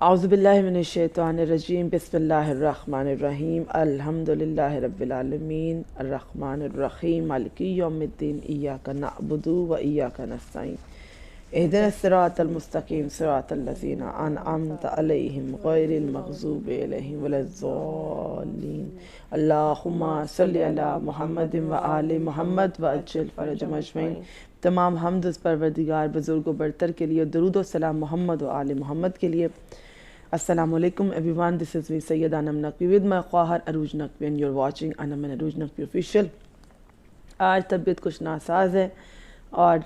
اعوذ باللہ من الشیطان الرجیم بسم اللہ الرحمن الرحیم الحمدللہ رب العالمین الرحمن الرحیم مالک یوم الدین ایاک نعبد و ایاک نستعین اہدنا الصراط المستقیم صراط الذین انعمت علیہم غیر المغضوب علیہم ولا الضالین اللہم صلی علی محمد و آل محمد وعجل فرجہم اجمعین۔ تمام حمد اس پروردگار بزرگ و برتر کے لیے، درود و سلام محمد و آل محمد کے لیے۔ السلام علیکم everyone, this is me Sayyid Anam Naqvi with my Khwahar Aruj Naqvi and you're watching Anam and Aruj Naqvi official۔ آج طبیعت کچھ ناساز ہے اور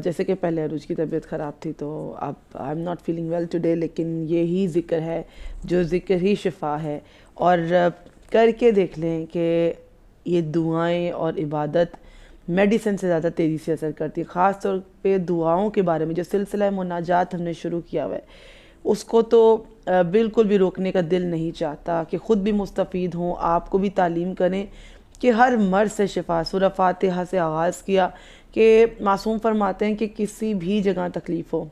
جیسے کہ پہلے عروج کی طبیعت خراب تھی تو اب I'm not feeling well today، لیکن یہی ذکر ہے جو ذکر ہی شفا ہے، اور کر کے دیکھ لیں کہ یہ دعائیں اور عبادت میڈیسن سے زیادہ تیزی سے اثر کرتی ہے۔ خاص طور پہ دعاؤں کے بارے میں جو سلسلہ مناجات ہم نے شروع کیا ہوا ہے، اس کو تو بالکل بھی روکنے کا دل نہیں چاہتا کہ خود بھی مستفید ہوں، آپ کو بھی تعلیم کریں کہ ہر مرض سے شفا۔ سورہ فاتحہ سے آغاز کیا کہ معصوم فرماتے ہیں کہ کسی بھی جگہ تکلیف ہو،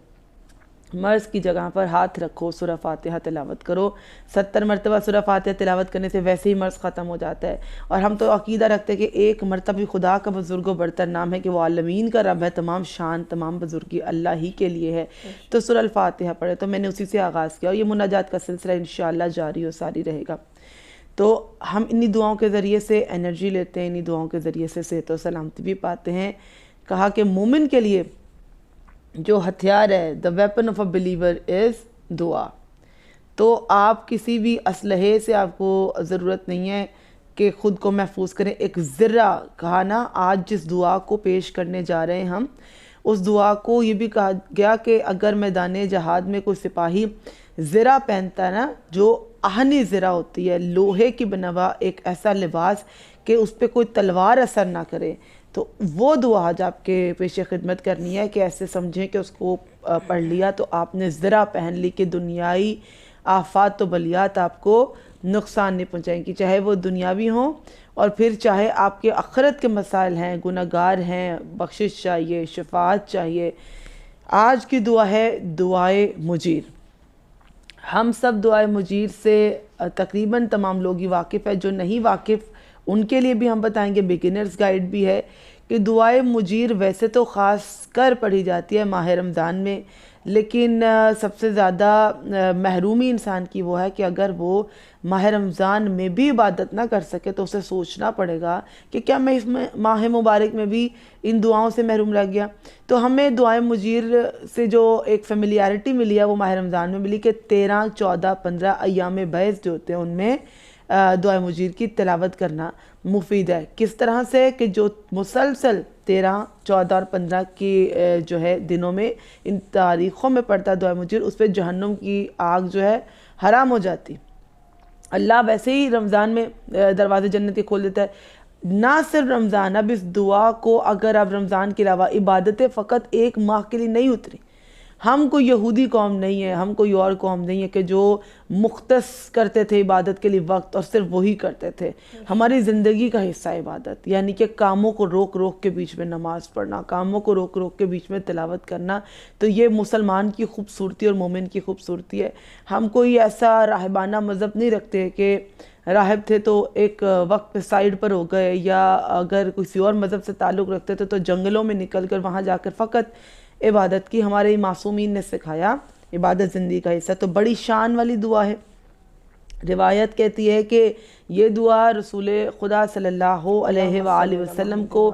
مرض کی جگہ پر ہاتھ رکھو، سورہ فاتحہ تلاوت کرو۔ 70 مرتبہ سورہ فاتحہ تلاوت کرنے سے ویسے ہی مرض ختم ہو جاتا ہے۔ اور ہم تو عقیدہ رکھتے ہیں کہ ایک مرتبہ خدا کا بزرگ و برتر نام ہے کہ وہ عالمین کا رب ہے، تمام شان تمام بزرگی اللہ ہی کے لیے ہے، تو سورہ الفاتحہ پڑھے۔ تو میں نے اسی سے آغاز کیا اور یہ مناجات کا سلسلہ انشاءاللہ جاری و ساری رہے گا۔ تو ہم انہی دعاؤں کے ذریعے سے انرجی لیتے ہیں، انہی دعاؤں کے ذریعے سے صحت و سلامتی بھی پاتے ہیں۔ کہا کہ مومن کے لیے جو ہتھیار ہے the weapon of a believer is دعا۔ تو آپ کسی بھی اسلحے سے آپ کو ضرورت نہیں ہے کہ خود کو محفوظ کریں۔ ایک ذرہ کہا نا، آج جس دعا کو پیش کرنے جا رہے ہیں ہم، اس دعا کو یہ بھی کہا گیا کہ اگر میدان جہاد میں کوئی سپاہی زرہ پہنتا ہے نا، جو آہنی زرہ ہوتی ہے، لوہے کی بنا ہوا ایک ایسا لباس کہ اس پہ کوئی تلوار اثر نہ کرے، تو وہ دعا آج آپ کے پیش خدمت کرنی ہے کہ ایسے سمجھیں کہ اس کو پڑھ لیا تو آپ نے زرہ پہن لی کہ دنیائی آفات و بلیات آپ کو نقصان نہیں پہنچائیں گی، چاہے وہ دنیاوی ہوں اور پھر چاہے آپ کے آخرت کے مسائل ہیں، گناہگار ہیں، بخشش چاہیے، شفاعت چاہیے۔ آج کی دعا ہے دعائے مجیر۔ ہم سب دعائے مجیر سے تقریباً تمام لوگ ہی واقف ہے، جو نہیں واقف ان کے لیے بھی ہم بتائیں گے، بگنرز گائیڈ بھی ہے کہ دعائے مجیر ویسے تو خاص کر پڑھی جاتی ہے ماہ رمضان میں، لیکن سب سے زیادہ محرومی انسان کی وہ ہے کہ اگر وہ ماہ رمضان میں بھی عبادت نہ کر سکے تو اسے سوچنا پڑے گا کہ کیا میں اس ماہ مبارک میں بھی ان دعاؤں سے محروم رہ گیا۔ تو ہمیں دعائے مجیر سے جو ایک فیملیارٹی ملی ہے وہ ماہ رمضان میں ملی کہ 13، 14، 15 ایام بیض جو ہوتے ہیں ان میں دعائے مجیر کی تلاوت کرنا مفید ہے۔ کس طرح سے کہ جو مسلسل 13، 14 اور 15 کی جو ہے دنوں میں ان تاریخوں میں پڑھتا ہے دعائے مجیر، اس پہ جہنم کی آگ جو ہے حرام ہو جاتی۔ اللہ ویسے ہی رمضان میں دروازے جنت کے کھول دیتا ہے۔ نہ صرف رمضان، اب اس دعا کو اگر اب رمضان کے علاوہ عبادتیں فقط ایک ماہ کے لیے نہیں اتری۔ ہم کوئی یہودی قوم نہیں ہے، ہم کوئی اور قوم نہیں ہے کہ جو مختص کرتے تھے عبادت کے لیے وقت اور صرف وہی کرتے تھے۔ ہماری زندگی کا حصہ ہے عبادت، یعنی کہ کاموں کو روک روک کے بیچ میں نماز پڑھنا، کاموں کو روک روک کے بیچ میں تلاوت کرنا، تو یہ مسلمان کی خوبصورتی اور مومن کی خوبصورتی ہے۔ ہم کوئی ایسا راہبانہ مذہب نہیں رکھتے کہ راہب تھے تو ایک وقت پہ سائیڈ پر ہو گئے، یا اگر کسی اور مذہب سے تعلق رکھتے تھے تو جنگلوں میں نکل کر وہاں جا کر فقط عبادت کی۔ ہمارے معصومین نے سکھایا عبادت زندگی کا حصہ، تو بڑی شان والی دعا ہے۔ روایت کہتی ہے کہ یہ دعا رسول خدا صلی اللہ علیہ وآلہ وسلم کو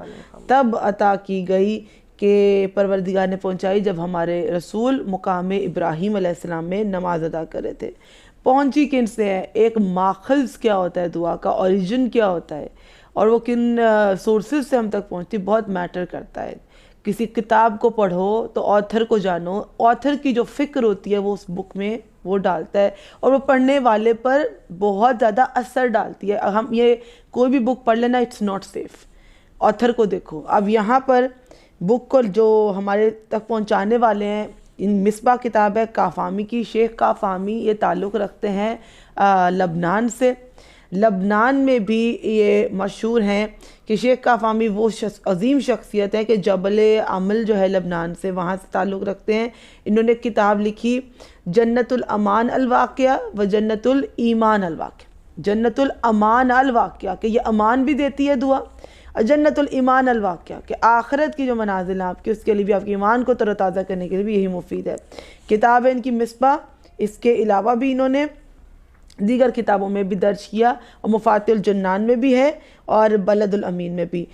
تب عطا کی گئی کہ پروردگار نے پہنچائی جب ہمارے رسول مقام ابراہیم علیہ السلام میں نماز ادا کر رہے تھے۔ پہنچی کن سے ہے؟ ایک ماخذ کیا ہوتا ہے دعا کا، اوریجن کیا ہوتا ہے، اور وہ کن سورسز سے ہم تک پہنچتی، بہت میٹر کرتا ہے۔ کسی کتاب کو پڑھو تو آتھر کو جانو، آتھر کی جو فکر ہوتی ہے وہ اس بک میں وہ ڈالتا ہے، اور وہ پڑھنے والے پر بہت زیادہ اثر ڈالتی ہے۔ ہم یہ کوئی بھی بک پڑھ لینا، اٹس ناٹ سیف۔ آتھر کو دیکھو۔ اب یہاں پر بک کو جو ہمارے تک پہنچانے والے ہیں، ان مصباح کتاب ہے کافہمی کی، شیخ کافہمی، یہ تعلق رکھتے ہیں لبنان سے۔ لبنان میں بھی یہ مشہور ہیں کہ شیخ کافامی وہ عظیم شخصیت ہے کہ جبل عمل جو ہے لبنان سے، وہاں سے تعلق رکھتے ہیں. انہوں نے کتاب لکھی جنت الامان الواقعہ و جنت الایمان الواقعہ. جنت الامان الواقعہ کہ یہ امان بھی دیتی ہے دعا، اور جنت الایمان الواقعہ کہ آخرت کی جو منازل ہیں آپ کی، اس کے لیے بھی، آپ کے ایمان کو تر و تازہ کرنے کے لیے بھی یہی مفید ہے. کتاب ہے ان کی مصباح. اس کے علاوہ بھی انہوں نے دیگر کتابوں میں بھی درج کیا، اور مفاتح الجنان میں بھی ہے اور بلد الامین میں بھی.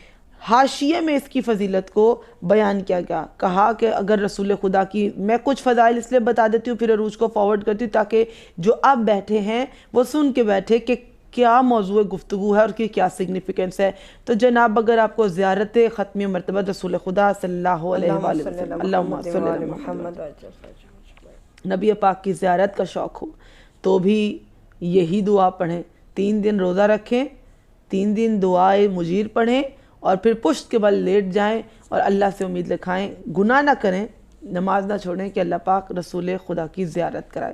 حاشیے میں اس کی فضیلت کو بیان کیا گیا، کہا کہ اگر رسول خدا کی، میں کچھ فضائل اس لیے بتا دیتی ہوں پھر عروج کو فارورڈ کرتی ہوں تاکہ جو اب بیٹھے ہیں وہ سن کے بیٹھے کہ کیا موضوع گفتگو ہے اور کی کیا سگنیفیکنس ہے. تو جناب اگر آپ کو زیارت ختمی مرتبہ رسول خدا صلی اللہ علیہ وسلم، اللہم صلی علی محمد، نبی پاک کی زیارت کا شوق ہو تو بھی یہی دعا پڑھیں. 3 دن روزہ رکھیں، 3 دن دعائے مجیر پڑھیں، اور پھر پشت کے بل لیٹ جائیں اور اللہ سے امید لکھائیں، گناہ نہ کریں، نماز نہ چھوڑیں کہ اللہ پاک رسول خدا کی زیارت کرائے.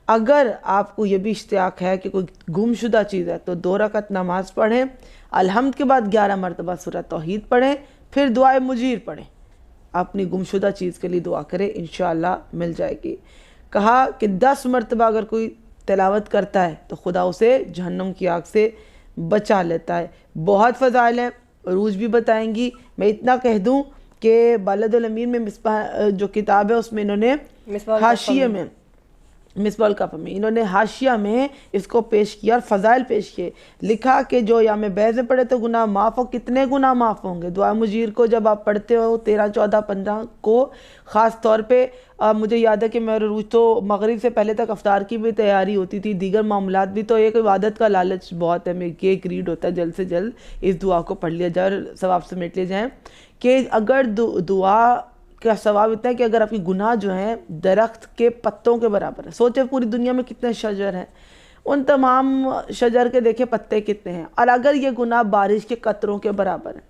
اگر آپ کو یہ بھی اشتیاق ہے کہ کوئی گم شدہ چیز ہے تو 2 رکعت نماز پڑھیں، الحمد کے بعد 11 مرتبہ سورہ توحید پڑھیں، پھر دعائے مجیر پڑھیں، اپنی گم شدہ چیز کے لیے دعا کریں، انشاءاللہ مل جائے گی. کہا کہ 10 مرتبہ اگر کوئی تلاوت کرتا ہے تو خدا اسے جہنم کی آگ سے بچا لیتا ہے. بہت فضائل ہیں، عروج بھی بتائیں گی. میں اتنا کہہ دوں کہ بلد الامین میں مصباح جو کتاب ہے اس میں انہوں نے حاشیے میں، مصباح الکف میں انہوں نے حاشیہ میں اس کو پیش کیا اور فضائل پیش کیے. لکھا کہ جو یام بیض میں پڑھے تو گناہ معاف ہو. کتنے گناہ معاف ہوں گے؟ دعا مجیر کو جب آپ پڑھتے ہو 13، 14، 15 کو خاص طور پہ، مجھے یاد ہے کہ میں روز تو مغرب سے پہلے تک افطار کی بھی تیاری ہوتی تھی، دیگر معاملات بھی. تو ایک عبادت کا لالچ بہت ہے، میں ایک ریڈ ہوتا ہے جلد سے جلد اس دعا کو پڑھ لیا جائے اور ثواب سمیٹ لے جائیں. کہ اگر دعا کا ثواب اتنا ہے کہ اگر آپ کی گناہ جو ہیں درخت کے پتوں کے برابر ہے. سوچے پوری دنیا میں کتنے شجر ہیں، ان تمام شجر کے دیکھیں پتے کتنے ہیں، اور اگر یہ گناہ بارش کے قطروں کے برابر ہیں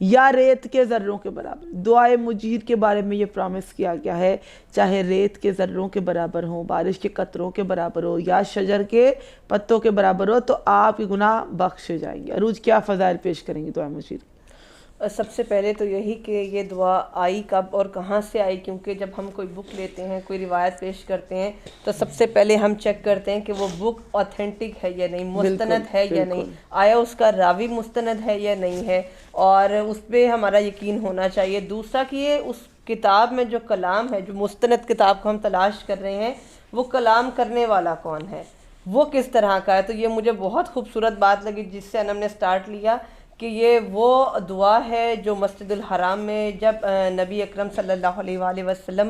یا ریت کے ذروں کے برابر. دعائے مجیر کے بارے میں یہ پرامس کیا گیا ہے، چاہے ریت کے ذروں کے برابر ہوں، بارش کے قطروں کے برابر ہو، یا شجر کے پتوں کے برابر ہو، تو آپ کے گناہ بخشے جائیں گے. عروج کیا فضائل پیش کریں گی دعائے مجیر؟ سب سے پہلے تو یہی کہ یہ دعا آئی کب اور کہاں سے آئی، کیونکہ جب ہم کوئی بک لیتے ہیں، کوئی روایت پیش کرتے ہیں، تو سب سے پہلے ہم چیک کرتے ہیں کہ وہ بک اوتھینٹک ہے یا نہیں، مستند ہے یا نہیں، آیا اس کا راوی مستند ہے یا نہیں ہے، اور اس پہ ہمارا یقین ہونا چاہیے. دوسرا کہ یہ اس کتاب میں جو کلام ہے، جو مستند کتاب کو ہم تلاش کر رہے ہیں، وہ کلام کرنے والا کون ہے، وہ کس طرح کا ہے. تو یہ مجھے بہت خوبصورت بات لگی جس سے ہم نے سٹارٹ لیا کہ یہ وہ دعا ہے جو مسجد الحرام میں جب نبی اکرم صلی اللہ علیہ وآلہ وسلم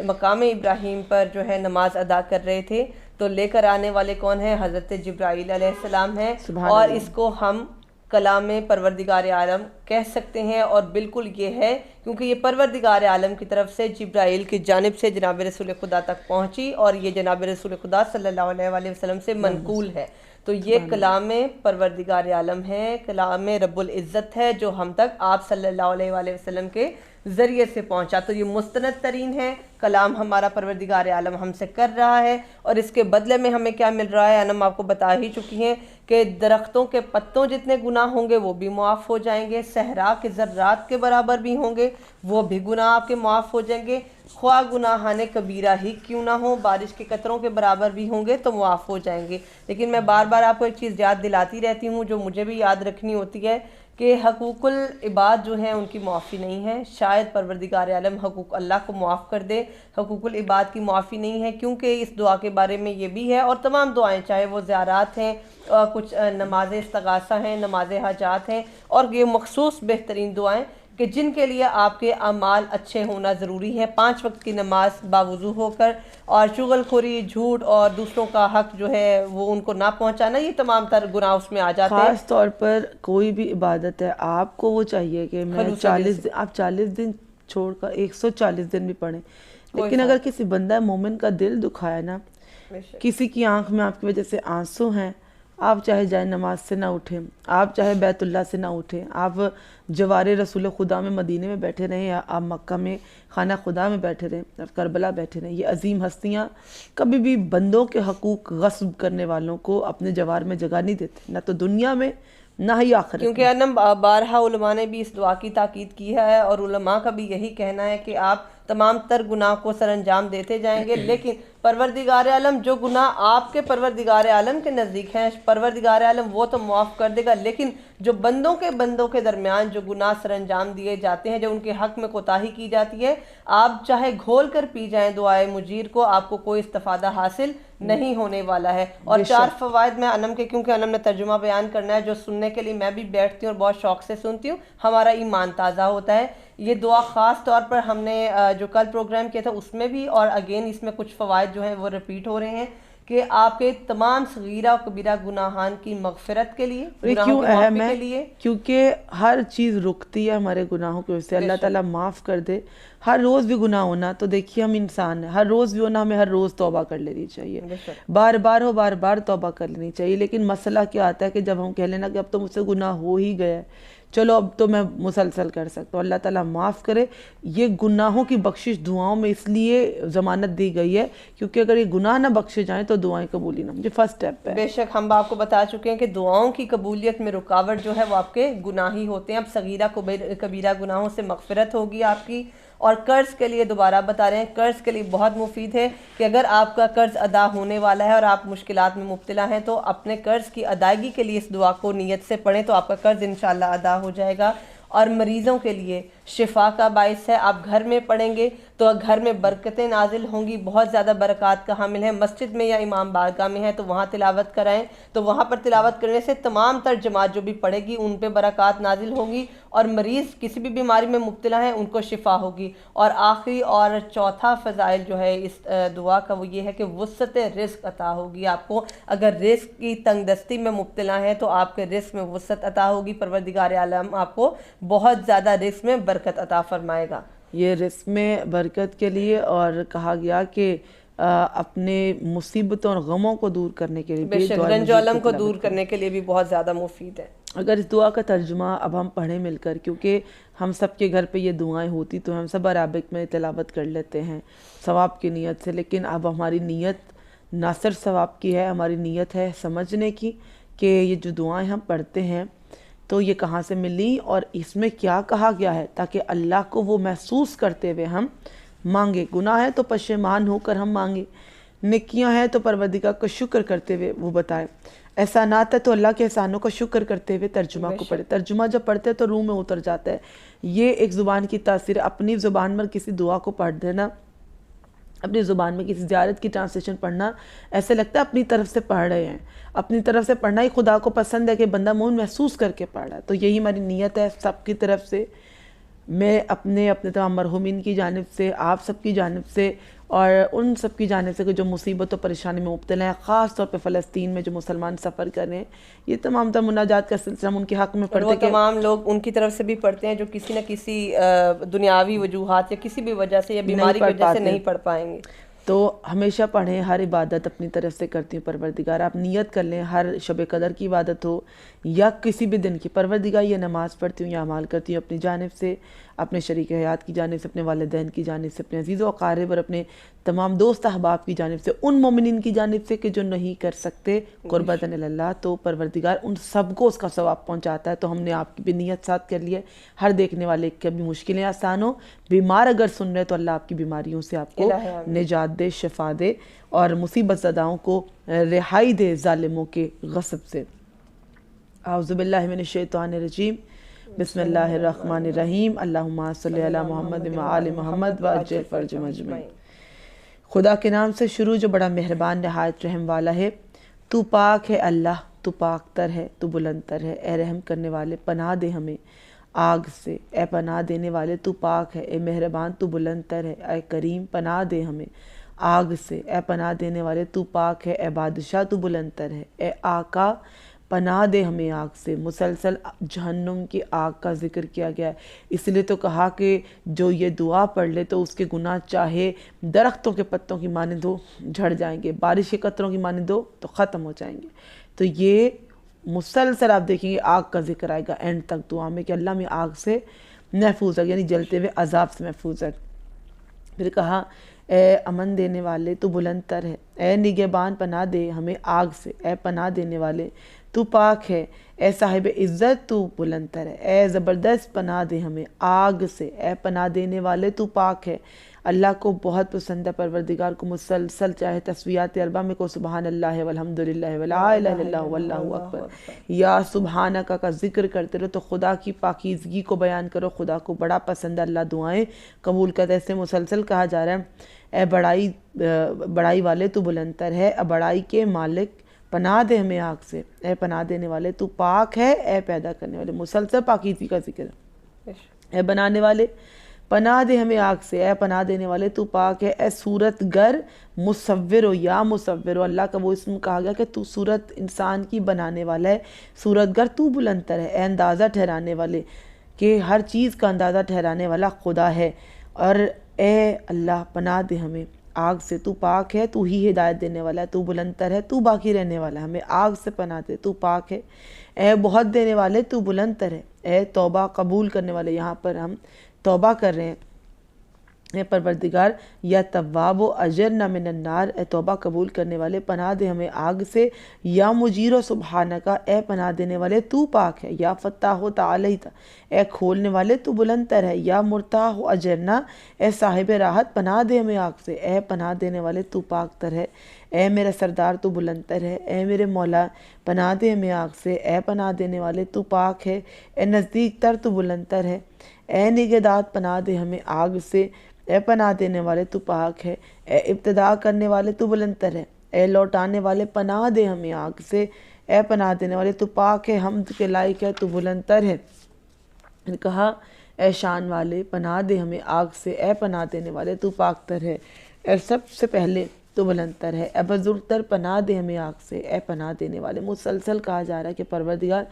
مقام ابراہیم پر جو ہے نماز ادا کر رہے تھے تو لے کر آنے والے کون ہیں؟ حضرت جبرائیل علیہ السلام ہیں. اور اس کو ہم کلام پروردگار عالم کہہ سکتے ہیں، اور بالکل یہ ہے کیونکہ یہ پروردگار عالم کی طرف سے جبرائیل کی جانب سے جناب رسول خدا تک پہنچی، اور یہ جناب رسول خدا صلی اللہ علیہ وآلہ وسلم سے منقول ہے. تو یہ کلام پروردگار عالم ہے، کلام رب العزت ہے جو ہم تک آپ صلی اللہ علیہ وآلہ وسلم کے ذریعے سے پہنچا. تو یہ مستند ترین ہے کلام ہمارا پروردگار عالم ہم سے کر رہا ہے، اور اس کے بدلے میں ہمیں کیا مل رہا ہے انم آپ کو بتا ہی چکی ہیں کہ درختوں کے پتوں جتنے گناہ ہوں گے وہ بھی معاف ہو جائیں گے، صحرا کے ذرات کے برابر بھی ہوں گے وہ بھی گناہ آپ کے معاف ہو جائیں گے، خواہ گناہان کبیرہ ہی کیوں نہ ہوں، بارش کے قطروں کے برابر بھی ہوں گے تو معاف ہو جائیں گے. لیکن میں بار بار آپ کو ایک چیز یاد دلاتی رہتی ہوں جو مجھے بھی یاد رکھنی ہوتی ہے کہ حقوق العباد جو ہیں ان کی معافی نہیں ہے. شاید پروردگار عالم حقوق اللہ کو معاف کر دے، حقوق العباد کی معافی نہیں ہے، کیونکہ اس دعا کے بارے میں یہ بھی ہے، اور تمام دعائیں چاہے وہ زیارات ہیں، کچھ نماز استغاثہ ہیں، نماز حاجات ہیں، اور یہ مخصوص بہترین دعائیں کہ جن کے لیے آپ کے اعمال اچھے ہونا ضروری ہے. 5 وقت کی نماز باوضو ہو کر، اور چغل خوری، جھوٹ اور دوسروں کا حق جو ہے وہ ان کو نہ پہنچانا، یہ تمام تر گناہ اس میں آ جاتے ہیں. خاص طور پر کوئی بھی عبادت ہے آپ کو وہ چاہیے کہ میں 40 دن چھوڑ کر 140 دن بھی پڑھیں. لیکن اگر کسی بندہ مومن کا دل دکھایا نا، کسی کی آنکھ میں آپ کی وجہ سے آنسو ہیں، آپ چاہے جائے نماز سے نہ اٹھیں، آپ چاہے بیت اللہ سے نہ اٹھیں، آپ جوار رسول خدا میں مدینے میں بیٹھے رہیں یا آپ مکہ میں خانہ خدا میں بیٹھے رہیں، آپ کربلا بیٹھے رہیں، یہ عظیم ہستیاں کبھی بھی بندوں کے حقوق غصب کرنے والوں کو اپنے جوار میں جگہ نہیں دیتے، نہ تو دنیا میں نہ ہی آخرت میں۔ کیونکہ انم بارہا علماء نے بھی اس دعا کی تاکید کی ہے، اور علماء کا بھی یہی کہنا ہے کہ آپ تمام تر گناہ کو سر انجام دیتے جائیں گے، لیکن پروردگار عالم جو گناہ آپ کے پروردگار عالم کے نزدیک ہیں، پروردگار عالم وہ تو معاف کر دے گا، لیکن جو بندوں کے درمیان جو گناہ سر انجام دیے جاتے ہیں، جو ان کے حق میں کوتاہی کی جاتی ہے، آپ چاہے گھول کر پی جائیں دعائے مجیر کو، آپ کو کوئی استفادہ حاصل نہیں ہونے والا ہے۔ اور 4 فوائد میں انم کے، کیونکہ انم نے ترجمہ بیان کرنا ہے، جو سننے کے لیے میں بھی بیٹھتی ہوں اور بہت شوق سے سنتی ہوں، ہمارا ایمان تازہ ہوتا ہے۔ یہ دعا خاص طور پر ہم نے جو کل پروگرام کیا تھا اس میں بھی، اور اگین اس میں کچھ فوائد جو ہیں وہ ریپیٹ ہو رہے ہیں کہ آپ کے تمام صغیرہ و کبیرہ گناہان کی مغفرت کے لیے، گناہوں کیوں کی اہم معافی ہے؟ کے لیے، کیونکہ ہر چیز رکتی ہے ہمارے گناہوں کی وجہ سے، اللہ تعالیٰ معاف کر دے۔ ہر روز بھی گناہ ہونا، تو دیکھیے ہم انسان ہیں، ہر روز بھی ہونا، ہمیں ہر روز توبہ کر لینی چاہیے، بار بار ہو بار بار توبہ کر لینی چاہیے۔ لیکن مسئلہ کیا آتا ہے کہ جب ہم کہہ لینا کہ اب تو مجھ سے گناہ ہو ہی گیا ہے، چلو اب تو میں مسلسل کر سکتا ہوں، اللہ تعالیٰ معاف کرے۔ یہ گناہوں کی بخشش دعاؤں میں اس لیے ضمانت دی گئی ہے کیونکہ اگر یہ گناہ نہ بخشے جائیں تو دعائیں قبول ہی نہ ہوں۔ یہ فرسٹ سٹیپ ہے۔ بے شک ہم آپ کو بتا چکے ہیں کہ دعاؤں کی قبولیت میں رکاوٹ جو ہے وہ آپ کے گناہ ہی ہوتے ہیں۔ اب صغیرہ کبیرہ گناہوں سے مغفرت ہوگی آپ کی۔ اور قرض کے لیے دوبارہ بتا رہے ہیں، قرض کے لیے بہت مفید ہے کہ اگر آپ کا قرض ادا ہونے والا ہے اور آپ مشکلات میں مبتلا ہیں تو اپنے قرض کی ادائیگی کے لیے اس دعا کو نیت سے پڑھیں تو آپ کا قرض انشاءاللہ ادا ہو جائے گا۔ اور مریضوں کے لیے شفا کا باعث ہے، آپ گھر میں پڑھیں گے تو گھر میں برکتیں نازل ہوں گی، بہت زیادہ برکات کا حامل ہے۔ مسجد میں یا امام بارگاہ میں ہے تو وہاں تلاوت کرائیں، تو وہاں پر تلاوت کرنے سے تمام تر جماعت جو بھی پڑھے گی ان پہ برکات نازل ہوگی، اور مریض کسی بھی بیماری میں مبتلا ہیں ان کو شفا ہوگی۔ اور آخری اور چوتھا فضائل جو ہے اس دعا کا وہ یہ ہے کہ وسعت رزق عطا ہوگی آپ کو۔ اگر رزق کی تنگ دستی میں مبتلا ہیں تو آپ کے رزق میں وسعت عطا ہوگی، پروردگار عالم آپ کو بہت زیادہ رزق میں برکت عطا فرمائے گا۔ یہ رزق میں برکت کے لیے، اور کہا گیا کہ اپنے مصیبتوں اور غموں کو دور کرنے کے لیے بے بھی شک دعائے رنج و مجید علم کی کو تلاوت دور کریں۔ کرنے کے لیے بھی بہت زیادہ مفید ہے۔ اگر اس دعا کا ترجمہ اب ہم پڑھیں مل کر، کیونکہ ہم سب کے گھر پہ یہ دعائیں ہوتی تو ہم سب عربک میں تلاوت کر لیتے ہیں ثواب کی نیت سے، لیکن اب ہماری نیت نہ صرف ثواب کی ہے، ہماری نیت ہے سمجھنے کی کہ یہ جو دعائیں ہم پڑھتے ہیں تو یہ کہاں سے ملی اور اس میں کیا کہا گیا ہے، تاکہ اللہ کو وہ محسوس کرتے ہوئے ہم مانگے۔ گناہ ہے تو پشیمان ہو کر ہم مانگے، نیکیاں ہیں تو پروردگار کا شکر کرتے ہوئے وہ بتائے، احسانات ہے تو اللہ کے احسانوں کا شکر کرتے ہوئے ترجمہ کو پڑھے۔ ترجمہ جب پڑھتے ہیں تو روح میں اتر جاتا ہے۔ یہ ایک زبان کی تاثیر ہے۔ اپنی زبان میں کسی دعا کو پڑھ دینا، اپنی زبان میں کسی زیارت کی ٹرانسلیشن پڑھنا، ایسے لگتا ہے اپنی طرف سے پڑھ رہے ہیں۔ اپنی طرف سے پڑھنا ہی خدا کو پسند ہے کہ بندہ مومن محسوس کر کے پڑھ رہا ہے۔ تو یہی ہماری نیت ہے سب کی طرف سے، میں اپنے تمام مرحومین کی جانب سے، آپ سب کی جانب سے، اور ان سب کی جانب سے کہ جو مصیبت و پریشانی میں مبتلا ہیں، خاص طور پہ فلسطین میں جو مسلمان سفر کر رہے ہیں، یہ تمام تر مناجات کا سلسلہ ہم ان کے حق میں اور وہ پڑھتے کہ تمام لوگ ان کی طرف سے بھی پڑھتے ہیں جو کسی نہ کسی دنیاوی وجوہات یا کسی بھی وجہ سے یا بیماری کی وجہ سے نہیں پڑھ پائیں گے۔ تو ہمیشہ پڑھیں، ہر عبادت اپنی طرف سے کرتی ہوں پروردگار، آپ نیت کر لیں، ہر شب قدر کی عبادت ہو یا کسی بھی دن کی، پروردگار یہ نماز پڑھتی ہوں یا اعمال کرتی ہوں اپنی جانب سے، اپنے شریک حیات کی جانب سے، اپنے والدین کی جانب سے، اپنے عزیز و اقارب اور اپنے تمام دوست احباب کی جانب سے، ان مومنین کی جانب سے کہ جو نہیں کر سکتے قربتاً اللہ، تو پروردگار ان سب کو اس کا ثواب پہنچاتا ہے۔ تو ہم نے آپ کی بھی نیت ساتھ کر لی ہے، ہر دیکھنے والے کی بھی مشکلیں آسان ہو، بیمار اگر سن رہے تو اللہ آپ کی بیماریوں سے آپ کو نجات دے، شفا دے، اور مصیبت زداؤں کو رہائی دے ظالموں کے غصب سے۔ اعوذ باللہ من الشیطان الرجیم، بسم اللہ الرحمن الرحیم، اللہم صلی علی محمد و آل محمد وعجل فرج مجمعین۔ خدا کے نام سے شروع جو بڑا مہربان نہایت رحم والا ہے۔ تو پاک ہے اللہ، تو پاک تر ہے، تو بلند تر ہے۔ اے رحم کرنے والے پناہ دے ہمیں آگ سے، اے پناہ دینے والے تو پاک ہے، اے مہربان تو بلند تر ہے، اے کریم پناہ دے ہمیں آگ سے، اے پناہ دینے والے تو پاک ہے، اے بادشاہ تو بلند تر ہے، اے آقا پناہ دے ہمیں آگ سے۔ مسلسل جہنم کی آگ کا ذکر کیا گیا ہے، اس لیے تو کہا کہ جو یہ دعا پڑھ لے تو اس کے گناہ چاہے درختوں کے پتوں کی مانند ہو جھڑ جائیں گے، بارش کے قطروں کی مانند ہو تو ختم ہو جائیں گے۔ تو یہ مسلسل آپ دیکھیں گے آگ کا ذکر آئے گا اینڈ تک دعا میں کہ اللہ میں آگ سے محفوظ ہے، یعنی جلتے ہوئے عذاب سے محفوظ ہے۔ پھر کہا اے امن دینے والے تو بلند تر ہے، اے نگہبان پناہ دے ہمیں آگ سے، اے پناہ دینے والے تو پاک ہے، اے صاحب عزت تو بلند تر ہے، اے زبردست پناہ دے ہمیں آگ سے، اے پناہ دینے والے تو پاک ہے۔ اللہ کو بہت پسند ہے، پروردگار کو مسلسل چاہے تسبیحات اربعہ میں کو سبحان اللہ والحمدللہ ولا الہ الا اللہ واللہ اکبر یا سبحانک کا ذکر کرتے رہو، تو خدا کی پاکیزگی کو بیان کرو، خدا کو بڑا پسند ہے، اللہ دعائیں قبول کرتا ہے۔ اس سے مسلسل کہا جا رہا ہے اے بڑائی والے تو بلند تر ہے، اے بڑائی کے مالک پناہ دے ہمیں آگ سے، اے پناہ دینے والے تو پاک ہے، اے پیدا کرنے والے، مسلسل پاکیزگی کا ذکر ہے۔ اے بنانے والے پناہ دے ہمیں آگ سے، اے پناہ دینے والے تو پاک ہے، اے صورت گر مصور ہو یا مصور ہو، اللہ کا وہ اسم کہا گیا کہ تو صورت انسان کی بنانے والا ہے، صورت گر تو بلند تر ہے، اے اندازہ ٹھہرانے والے کہ ہر چیز کا اندازہ ٹھہرانے والا خدا ہے، اور اے اللہ پناہ دے ہمیں آگ سے، تو پاک ہے، تو ہی ہدایت دینے والا ہے، تو بلند تر ہے، تو باقی رہنے والا ہے، ہمیں آگ سے پناہ دے، تو پاک ہے۔ اے بہت دینے والے تو بلند تر ہے، اے توبہ قبول کرنے والے، یہاں پر ہم توبہ کر رہے ہیں، اے پروردگار یا تواب و اجرنا من النار، اے توبہ قبول کرنے والے پناہ دے ہمیں آگ سے، یا مجیر و سبحانکا، اے پناہ دینے والے تو پاک ہے، یا فتاح و تعالیت، اے کھولنے والے تو بلند تر ہے، یا مرتاح و اجرنا، اے صاحب راحت پناہ دے ہمیں آگ سے، اے پناہ دینے والے تو پاک تر ہے، اے میرا سردار تو بلند تر ہے، اے میرے مولا پناہ دے ہمیں آگ سے، اے پناہ دینے والے تو پاک ہے، اے نزدیک تر تو بلند تر ہے، اے نگہداد پناہ دے ہمیں آگ سے، اے پناہ دینے والے تو پاک ہے، اے ابتدا کرنے والے تو بلند تر ہے، اے لوٹانے والے پناہ دے ہمیں آگ سے، اے پناہ دینے والے تو پاک ہے، حمد کے لائق ہے، تو بلند تر ہے۔ پھر کہا اے شان والے پناہ دے ہمیں آگ سے، اے پناہ دینے والے تو پاک تر ہے، اے سب سے پہلے تو بلند تر ہے، اے بزرگ تر پناہ دے ہمیں آگ سے، اے پناہ دینے والے، مسلسل کہا جا رہا ہے کہ پروردگار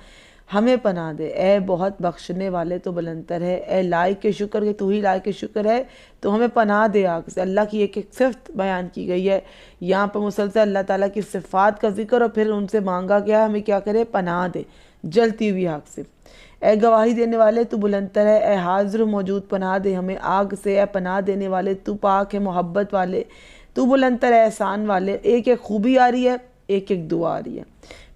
ہمیں پناہ دے، اے بہت بخشنے والے تو بلند تر ہے، اے لائق کے شکر کے تو ہی لائق کے شکر ہے، تو ہمیں پناہ دے آگ سے۔ اللہ کی ایک ایک صفت بیان کی گئی ہے یہاں پر، مسلسل اللہ تعالیٰ کی صفات کا ذکر، اور پھر ان سے مانگا گیا ہمیں کیا کرے، پناہ دے جلتی ہوئی آگ سے۔ اے گواہی دینے والے تو بلند تر ہے، اے حاضر موجود پناہ دے ہمیں آگ سے، اے پناہ دینے والے تو پاک ہے، محبت والے تو بلند تر ہے، احسان والے، ایک ایک خوبی آ رہی ہے، ایک ایک دعا آ رہی ہے۔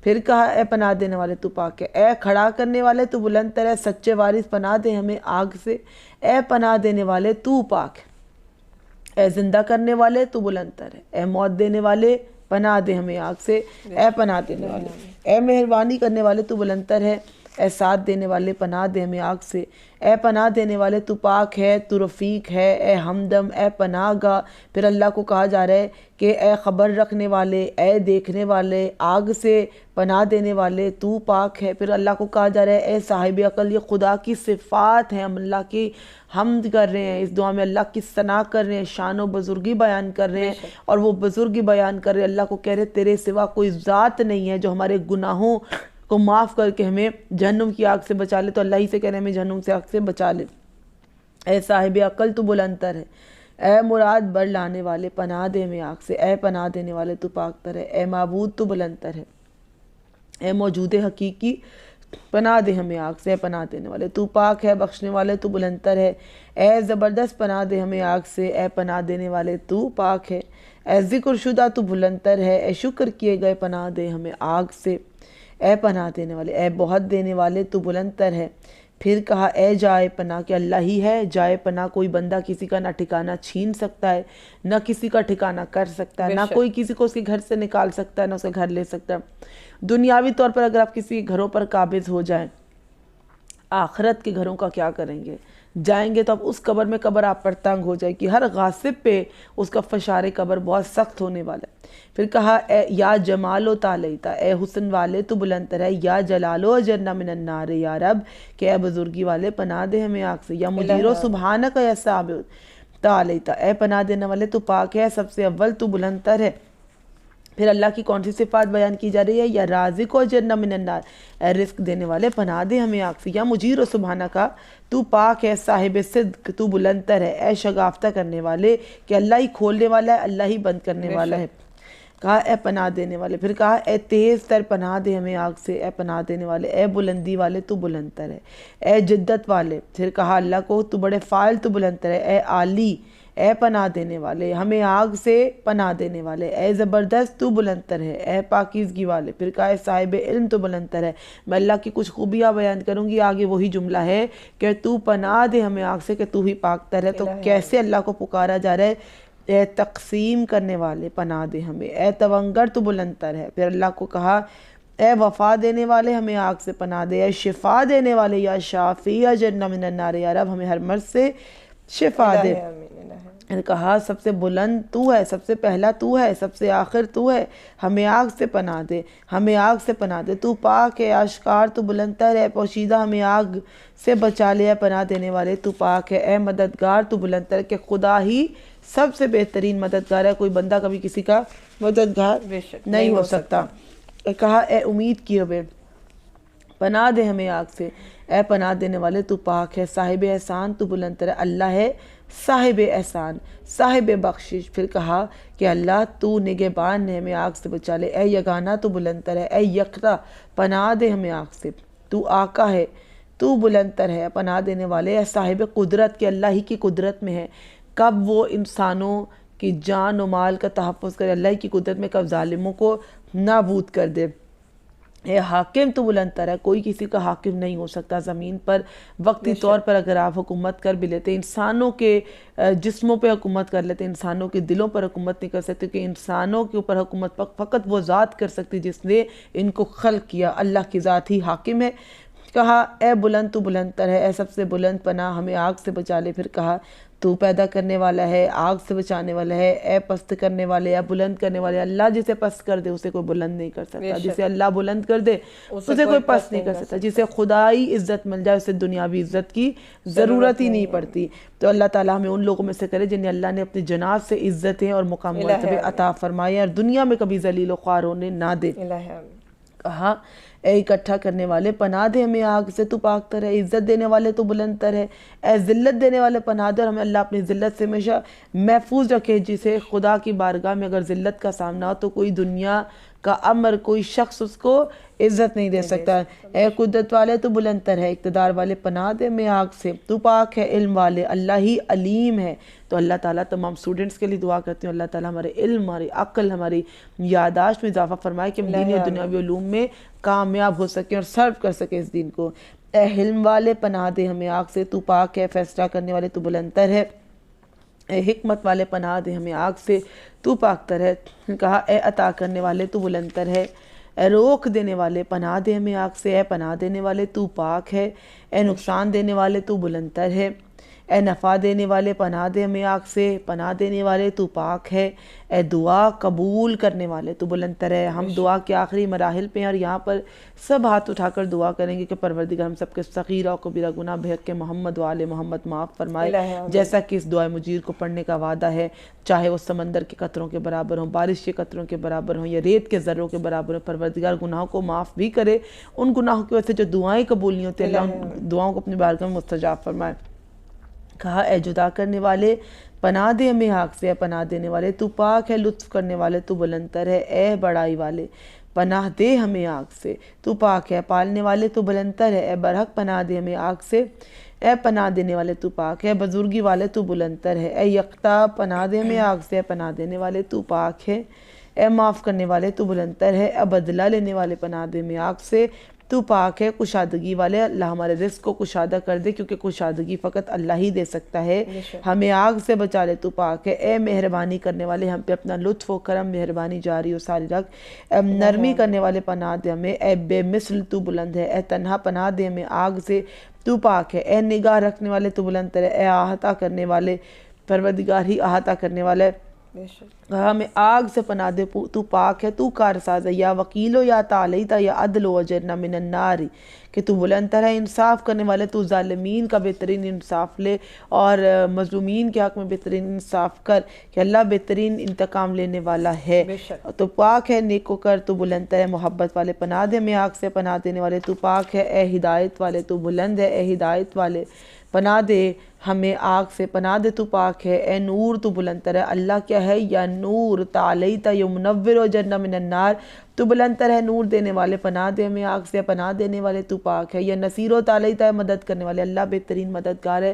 پھر کہا اے پناہ دینے والے تو پاک ہے، اے کھڑا کرنے والے تو بلند تر ہے، سچے وارث پناہ دے ہمیں آگ سے، اے پناہ دینے والے تو پاک ہے، اے زندہ کرنے والے تو بلند تر ہے، اے موت دینے والے پناہ دے ہمیں آگ سے، اے پناہ دینے والے، اے مہربانی کرنے والے تو بلند تر ہے، اے ساتھ دینے والے پناہ دے ہمیں آگ سے، اے پناہ دینے والے تو پاک ہے، تو رفیق ہے، اے ہمدم، اے پناہ گاہ۔ پھر اللہ کو کہا جا رہا ہے کہ اے خبر رکھنے والے، اے دیکھنے والے، آگ سے پناہ دینے والے تو پاک ہے۔ پھر اللہ کو کہا جا رہا ہے اے صاحب عقل، یہ خدا کی صفات ہیں، ہم اللہ کی حمد کر رہے ہیں، اس دعا میں اللہ کی ثنا کر رہے ہیں، شان و بزرگی بیان کر رہے ہیں، اور وہ بزرگی بیان کر رہے ہیں، اللہ کو کہہ رہے تیرے سوا کوئی ذات نہیں ہے جو ہمارے گناہوں کو معاف کر کے ہمیں جہنم کی آگ سے بچا لے، تو اللہ ہی سے کہہ رہے ہیں ہمیں جہنم سے آگ سے بچا لے۔ اے صاحب عقل تو بلند تر ہے، اے مراد بر لانے والے پناہ دے ہمیں آگ سے، اے پناہ دینے والے تو پاک تر ہے، اے معبود تو بلند تر ہے، اے موجود حقیقی پناہ دے ہمیں آگ سے، اے پناہ دینے والے تو پاک ہے، بخشنے والے تو بلند تر ہے، اے زبردست پناہ دے ہمیں آگ سے، اے پناہ دینے والے تو پاک ہے، اے ذکر شدہ تو بلند تر ہے، اے شکر کیے گئے پناہ دے ہمیں آگ سے، اے پناہ دینے والے، اے بہت دینے والے تو بلند تر ہے۔ پھر کہا اے جائے پناہ، کہ اللہ ہی ہے جائے پناہ، کوئی بندہ کسی کا نہ ٹھکانہ چھین سکتا ہے، نہ کسی کا ٹھکانہ کر سکتا ہے، نہ کوئی کسی کو اس کے گھر سے نکال سکتا ہے، نہ اسے گھر لے سکتا ہے۔ دنیاوی طور پر اگر آپ کسی گھروں پر قابض ہو جائیں، آخرت کے گھروں کا کیا کریں گے؟ جائیں گے تو اب اس قبر میں قبر آپ پر تنگ ہو جائے گی، ہر غاصب پہ اس کا فشار قبر بہت سخت ہونے والا ہے۔ پھر کہا اے یا جمال و تعالیتا، اے حسن والے تو بلند تر ہے، یا جلال و اجرنا من النار، یا رب کہ اے بزرگی والے پناہ دے ہمیں آگ سے، یا مجیر و سبحانک یا ثابت تعالیتا، اے پناہ دینے والے تو پاک ہے، سب سے اول تو بلند تر ہے، پھر اللہ کی کون سی صفات بیان کی جا رہی ہے؟ یا رازق و جرنا من النار، اے رزق دینے والے پناہ دے ہمیں آگ سے، یا مجیر و سبحانہ کا تو پاک ہے، صاحب صدق تو بلند تر ہے، اے شگافتہ کرنے والے کہ اللہ ہی کھولنے والا ہے، اللہ ہی بند کرنے والا ہے، کہا اے پناہ دینے والے، پھر کہا اے تیز تر پناہ دے ہمیں آگ سے، اے پناہ دینے والے، اے بلندی والے تو بلند تر ہے، اے جدت والے، پھر کہا اللہ کو تو بڑے فاعل تو بلند تر ہے، اے عالی، اے پناہ دینے والے ہمیں آگ سے پناہ دینے والے، اے زبردست تو بلند تر ہے، اے پاکیزگی والے، پھر کہا اے صاحب علم تو بلند تر ہے۔ میں اللہ کی کچھ خوبیاں بیان کروں گی، آگے وہی جملہ ہے کہ تو پناہ دے ہمیں آگ سے کہ تو ہی پاک تر ہے۔ تو کیسے اللہ کو پکارا جا رہا ہے؟ اے تقسیم کرنے والے پناہ دے ہمیں، اے تونگر تو بلند تر ہے۔ پھر اللہ کو کہا اے وفا دینے والے ہمیں آگ سے پناہ دے، اے شفا دینے والے یا شافی یا جرنا من النار، یا رب ہمیں ہر مرض سے شفا دے۔ پھر کہا سب سے بلند تو ہے، سب سے پہلا تو ہے، سب سے آخر تو ہے، ہمیں آگ سے پناہ دے، ہمیں آگ سے پناہ دے، تو پاک ہے، آشکار تو بلند تر ہے، پوشیدہ ہمیں آگ سے بچا لے، پناہ دینے والے تو پاک ہے، اے مددگار تو بلند تر کہ خدا ہی سب سے بہترین مددگار ہے، کوئی بندہ کبھی کسی کا مددگار نہیں ہو سکتا۔ کہا اے امید کیے ہوئے پناہ دے ہمیں آگ سے، اے پناہ دینے والے تو پاک ہے، صاحب احسان تو بلند تر ہے، اللہ ہے صاحب احسان، صاحب بخشش۔ پھر کہا کہ اللہ تو نگہبان ہے، ہمیں آگ سے بچا لے، اے یگانہ تو بلند تر ہے، اے یکتا پناہ دے ہمیں آگ سے، تو آقا ہے تو بلند تر ہے، پناہ دینے والے، اے صاحب قدرت کہ اللہ ہی کی قدرت میں ہے کب وہ انسانوں کی جان و مال کا تحفظ کرے، اللہ ہی کی قدرت میں کب ظالموں کو نابود کر دے، اے حاکم تو بلند تر ہے، کوئی کسی کا حاکم نہیں ہو سکتا زمین پر، وقتی طور پر اگر آپ حکومت کر بھی لیتے، انسانوں کے جسموں پہ حکومت کر لیتے، انسانوں کے دلوں پر حکومت نہیں کر سکتے، کہ انسانوں کے اوپر حکومت فقط وہ ذات کر سکتی جس نے ان کو خلق کیا، اللہ کی ذات ہی حاکم ہے۔ کہا اے بلند تو بلند تر ہے، اے سب سے بلند پناہ ہمیں آگ سے بچا لے، پھر کہا تو پیدا کرنے والا ہے، آگ سے بچانے والا ہے، اے پست کرنے والے، اے بلند کرنے والے، اللہ جسے پست کر دے اسے کوئی بلند نہیں کر سکتا، جسے اللہ بلند کر دے اسے کوئی پست نہیں کر سکتا، جسے خدائی عزت مل جائے اسے دنیاوی عزت کی ضرورت ہی نہیں پڑتی۔ تو اللہ تعالیٰ ہمیں ان لوگوں میں سے کرے جنہیں اللہ نے اپنی جناب سے عزتیں اور مقام مرتبے عطا فرمائے اور دنیا میں کبھی ذلیل و خوار ہونے نہ دے۔ کہا اے اکٹھا کرنے والے پناہ دے ہمیں آگ سے، تو پاک تر ہے، عزت دینے والے تو بلند تر ہے، اے ذلت دینے والے پناہ دے، اور ہمیں اللہ اپنی ذلت سے ہمیشہ محفوظ رکھے، جسے خدا کی بارگاہ میں اگر ذلت کا سامنا ہو تو کوئی دنیا کا امر، کوئی شخص اس کو عزت نہیں دے سکتا۔ اے قدرت والے تو بلند تر ہے، اقتدار والے پناہ دے ہمیں آگ سے، تو پاک ہے، علم والے اللہ ہی علیم ہے۔ تو اللہ تعالیٰ تمام اسٹوڈنٹس کے لیے دعا کرتی ہوں، اللہ تعالیٰ ہمارے علم، ہماری عقل، ہماری یاداشت میں اضافہ فرمائے کہ ہم دینی اور دنیاوی علوم میں کامیاب ہو سکیں اور سرو کر سکیں اس دین کو۔ اے حلم والے پناہ دے ہمیں آگ سے، تو پاک ہے، فیصلہ کرنے والے تو بلند تر ہے، اے حکمت والے پناہ دے ہمیں آگ سے، تو پاک تر ہے۔ کہا اے عطا کرنے والے تو بلند تر ہے، اے روک دینے والے پناہ دے ہمیں آگ سے، اے پناہ دینے والے تو پاک ہے، اے نقصان دینے والے تو بلند تر ہے، اے نفع دینے والے پناہ دے ہمیں آگ سے، پناہ دینے والے تو پاک ہے، اے دعا قبول کرنے والے تو بلند تر ہے۔ ہم دعا کے آخری مراحل پہ ہیں اور یہاں پر سب ہاتھ اٹھا کر دعا کریں گے کہ پروردگار ہم سب کے صغیرہ و کبیرہ گناہ بحق محمد و آل محمد معاف فرمائے، جیسا کہ اس دعائے مجیر کو پڑھنے کا وعدہ ہے، چاہے وہ سمندر کے قطروں کے برابر ہوں، بارش کے قطروں کے برابر ہوں، یا ریت کے ذروں کے برابر ہوں، پروردگار گناہوں کو معاف بھی کرے، ان گناہوں کی وجہ سے جو دعائیں قبول نہیں ہوتی، اللہ ان دعاؤں کو اپنی بارگاہ میں مستجاب فرمائے۔ کہا اے جدا کرنے والے پناہ دے ہمیں آگ سے، اے پناہ دینے والے تو پاک ہے، لطف کرنے والے تو بلند تر ہے، اے بڑائی والے پناہ دے ہمیں آگ سے، تو پاک ہے، پالنے والے تو بلند تر ہے، اے برحق پناہ دے ہمیں آگ سے، اے پناہ دینے والے تو پاک ہے، بزرگی والے تو بلند تر ہے، اے یکتا پناہ دے ہمیں آگ سے، اے پناہ دینے والے تو پاک ہے، اے معاف کرنے والے تو بلند تر ہے، اے بدلہ لینے والے پناہ دے ہمیں آگ سے، تو پاک ہے، کشادگی والے اللہ ہمارے رزق کو کشادہ کر دے، کیونکہ کشادگی فقط اللہ ہی دے سکتا ہے، ہمیں آگ سے بچا لے، تو پاک ہے، اے مہربانی کرنے والے ہم پہ اپنا لطف و کرم مہربانی جاری و ساری رکھ، اے نرمی کرنے والے پناہ دے ہمیں، اے بے مثل تو بلند ہے، اے تنہا پناہ دے ہمیں آگ سے، تو پاک ہے، اے نگاہ رکھنے والے تو بلند ہے، اے احاطہ کرنے والے پروردگار ہی احاطہ کرنے والا ہے، بے شک ہمیں آگ سے پناہ دے، تو پاک ہے، تو کارساز ہے، یا وکیلو یا تعلیتا یا عدل و اجرنا من النار، کہ تو بلند تر ہے، انصاف کرنے والے، تو ظالمین کا بہترین انصاف لے اور مظلومین کے حق میں بہترین انصاف کر، کہ اللہ بہترین انتقام لینے والا ہے۔ بے شک تو پاک ہے نیکو کر، تو بلند تر ہے، محبت والے پناہ دے ہمیں آگ سے پناہ دینے والے، تو پاک ہے اے ہدایت والے، تو بلند ہے اے ہدایت والے، پناہ دے ہمیں آگ سے، پناہ دے تو پاک ہے اے نور، تو بلند تر ہے۔ اللہ کیا ہے؟ یا نور، تعلیتا یا منور و جنہ من النار، تو بلند تر ہے نور دینے والے، پناہ دے ہمیں آگ سے، پناہ دینے والے تو پاک ہے۔ یا نصیر و تعلیتا ہے مدد کرنے والے، اللہ بہترین مددگار ہے۔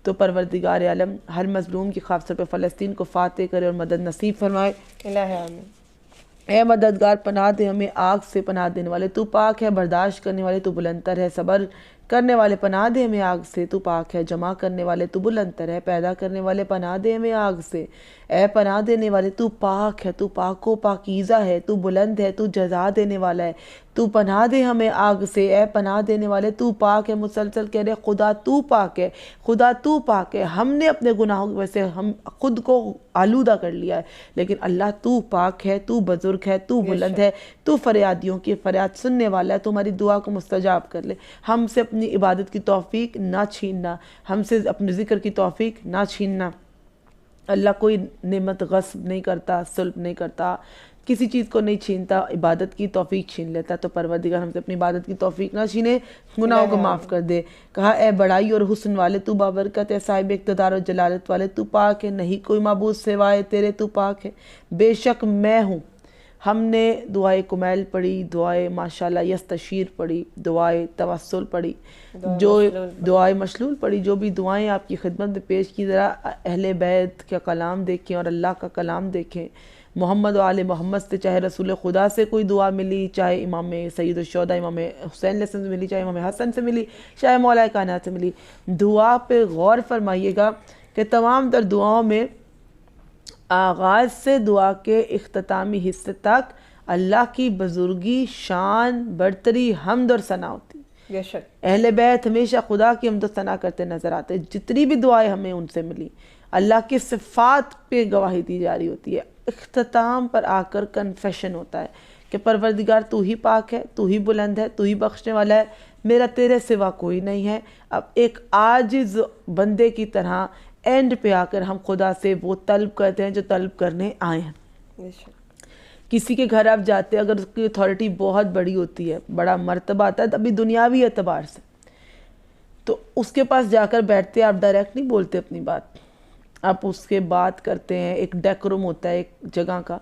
تو پروردگار عالم ہر مظلوم کی خاص طور پہ فلسطین کو فاتح کرے اور مدد نصیب فرمائے۔ الہ آمین۔ اے مددگار پناہ دے ہمیں آگ سے، پناہ دینے والے تو پاک ہے، برداشت کرنے والے تو بلند تر ہے، صبر کرنے والے پناہ دے ہمیں آگ سے، تو پاک ہے، جمع کرنے والے تو بلند تر ہے، پیدا کرنے والے پناہ دے ہمیں آگ سے، اے پناہ دینے والے تو پاک ہے، تو پاک و پاکیزہ ہے، تو بلند ہے، تو جزا دینے والا ہے، تو پناہ دے ہمیں آگ سے، اے پناہ دینے والے تو پاک ہے۔ مسلسل کہہ رہے خدا تو پاک ہے، خدا تو پاک ہے، ہم نے اپنے گناہوں کی وجہ سے ہم خود کو آلودہ کر لیا ہے، لیکن اللہ تو پاک ہے، تو بزرگ ہے، تو بلند ہے، تو فریادیوں کی فریاد سننے والا ہے، تو ہماری دعا کو مستجاب کر لے۔ ہم سے اپنی عبادت کی توفیق نہ چھیننا، ہم سے اپنے ذکر کی توفیق نہ چھیننا۔ اللہ کوئی نعمت غصب نہیں کرتا، سلب نہیں کرتا، کسی چیز کو نہیں چھینتا، عبادت کی توفیق چھین لیتا۔ تو پروردگار ہم سے اپنی عبادت کی توفیق نہ چھینے، گناہوں کو معاف کر دے۔ کہا اے بڑائی اور حسن والے تو بابرکت ہے، صاحب اقتدار اور جلالت والے تو پاک ہے، نہیں کوئی معبود سوائے تیرے، تو پاک ہے، بے شک میں ہوں۔ ہم نے دعائے کمیل پڑھی، دعائے ماشاءاللہ یستشیر پڑھی، دعائے توسل پڑھی، جو دعائے مشلول پڑھی، جو بھی دعائیں آپ کی خدمت میں پیش کی، ذرا اہل بیت کا کلام دیکھیں اور اللہ کا کلام دیکھیں، محمد و آل محمد سے، چاہے رسول خدا سے کوئی دعا ملی، چاہے امام سید الشہداء امام حسین علیہ السلام سے ملی، چاہے امام حسن سے ملی، چاہے مولا کائنات سے ملی، دعا پہ غور فرمائیے گا کہ تمام تر دعاؤں میں آغاز سے دعا کے اختتامی حصے تک اللہ کی بزرگی، شان، برتری، حمد اور ثنا ہوتی۔ بے شک اہل بیت ہمیشہ خدا کی حمد و ثنا کرتے نظر آتے، جتنی بھی دعائیں ہمیں ان سے ملی اللہ کی صفات پہ گواہی دی جا رہی ہوتی ہے۔ اختتام پر آ کر کنفیشن ہوتا ہے کہ پروردگار تو ہی پاک ہے، تو ہی بلند ہے، تو ہی بخشنے والا ہے، میرا تیرے سوا کوئی نہیں ہے۔ اب ایک عاجز بندے کی طرح اینڈ پہ آ کر ہم خدا سے وہ طلب کرتے ہیں جو طلب کرنے آئے ہیں۔ بے شک کسی کے گھر آپ جاتے ہیں، اگر اس کی اتھارٹی بہت بڑی ہوتی ہے، بڑا مرتبہ آتا ہے، تبھی دنیاوی اعتبار سے، تو اس کے پاس جا کر بیٹھتے ہیں، آپ ڈائریکٹ نہیں بولتے اپنی بات، آپ اس کے بات کرتے ہیں، ایک ڈیکورم ہوتا ہے ایک جگہ کا،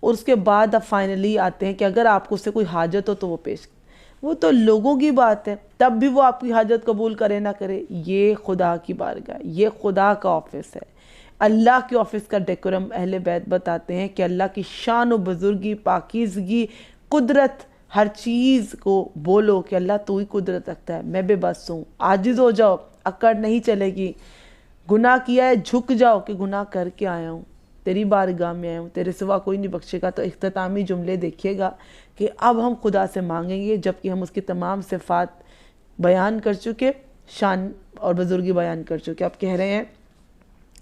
اور اس کے بعد آپ فائنلی آتے ہیں کہ اگر آپ کو اس سے کوئی حاجت ہو تو وہ پیش کریں۔ وہ تو لوگوں کی بات ہے، تب بھی وہ آپ کی حاجت قبول کرے نہ کرے، یہ خدا کی بارگاہ، یہ خدا کا آفس ہے۔ اللہ کے آفس کا ڈیکورم اہل بیت بتاتے ہیں کہ اللہ کی شان و بزرگی، پاکیزگی، قدرت، ہر چیز کو بولو کہ اللہ تو ہی قدرت رکھتا ہے، میں بے بس ہوں، عاجز ہو جاؤ، اکڑ نہیں چلے گی، گناہ کیا ہے جھک جاؤ کہ گناہ کر کے آیا ہوں، تیری بارگاہ میں آیا ہوں، تیرے سوا کوئی نہیں بخشے گا۔ تو اختتامی جملے دیکھیے گا کہ اب ہم خدا سے مانگیں گے جبکہ ہم اس کی تمام صفات بیان کر چکے، شان اور بزرگی بیان کر چکے۔ اب کہہ رہے ہیں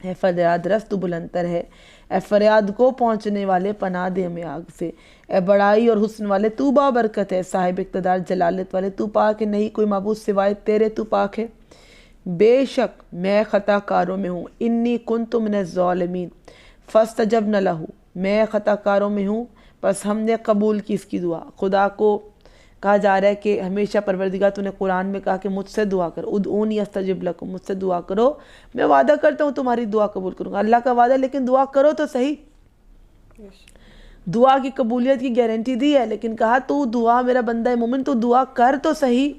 اے فریاد رس تو بلند تر ہے، اے فریاد کو پہنچنے والے پناہ دے ہمیں آگ سے، اے بڑائی اور حسن والے تو بابرکت ہے، صاحب اقتدار جلالت والے تو پاک ہے، نہیں کوئی معبود سوائے تیرے، تو پاک ہے، بے شک میں خطا کاروں میں ہوں، انی کنت من الظالمین فاستجبنا لہ، میں خطا کاروں میں ہوں، بس ہم نے قبول کی اس کی دعا۔ خدا کو کہا جا رہا ہے کہ ہمیشہ پروردگار تو نے قرآن میں کہا کہ مجھ سے دعا کرو، ادعونی استجب لکم، مجھ سے دعا کرو، میں وعدہ کرتا ہوں تمہاری دعا قبول کروں گا۔ اللہ کا وعدہ ہے، لیکن دعا کرو تو صحیح۔ دعا کی قبولیت کی گارنٹی دی ہے، لیکن کہا تو دعا، میرا بندہ مومن تو دعا کر تو صحیح۔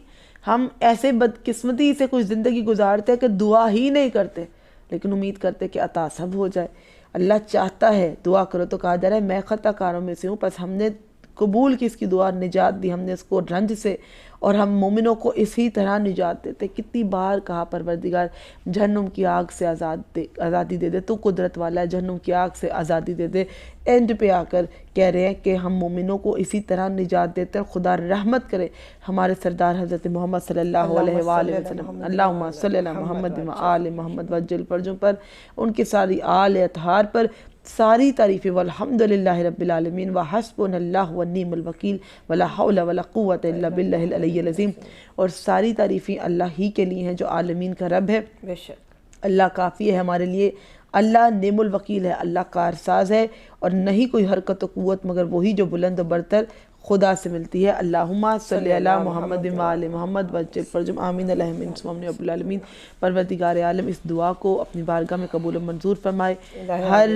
ہم ایسے بدقسمتی سے کچھ زندگی گزارتے ہیں کہ دعا ہی نہیں کرتے، لیکن امید کرتے کہ عطا سب ہو جائے۔ اللہ چاہتا ہے دعا کرو، تو کہا جا رہا ہے میں خطا کاروں میں سے ہوں، پس ہم نے قبول کی اس کی دعا، نجات دی ہم نے اس کو رنج سے، اور ہم مومنوں کو اسی طرح نجات دیتے۔ کتنی بار کہا پروردگار جہنم کی آگ سے آزادی دے دے، تو قدرت والا ہے، جہنم کی آگ سے آزادی دے دے۔ اینڈ پہ آ کر کہہ رہے ہیں کہ ہم مومنوں کو اسی طرح نجات دیتے ہیں۔ خدا رحمت کرے ہمارے سردار حضرت محمد صلی اللہ علیہ وآلہ وسلم، اللہم صلی علی محمد و آل محمد، وجل فرجوں پر، ان کی ساری آل اطہار پر، ساری تعریفیں والحمدللہ رب العالمین وحسبنا اللہ ونعم الوکیل ولا حول ولا قوت الا باللہ العلی العظیم، اور ساری تعریفیں اللہ ہی کے لیے ہیں جو عالمین کا رب ہے. بے شک اللہ کافی ہے ہمارے لیے، اللہ نعم الوکیل ہے، اللہ کارساز ہے، اور نہیں کوئی حرکت و قوت مگر وہی جو بلند و برتر خدا سے ملتی ہے. اللہم صلی علی محمد وآل محمد وجل فرجم آمین اللہم سمام رب العالمین. پروردگار عالم اس دعا کو اپنی بارگاہ میں قبول و منظور فرمائے، ہر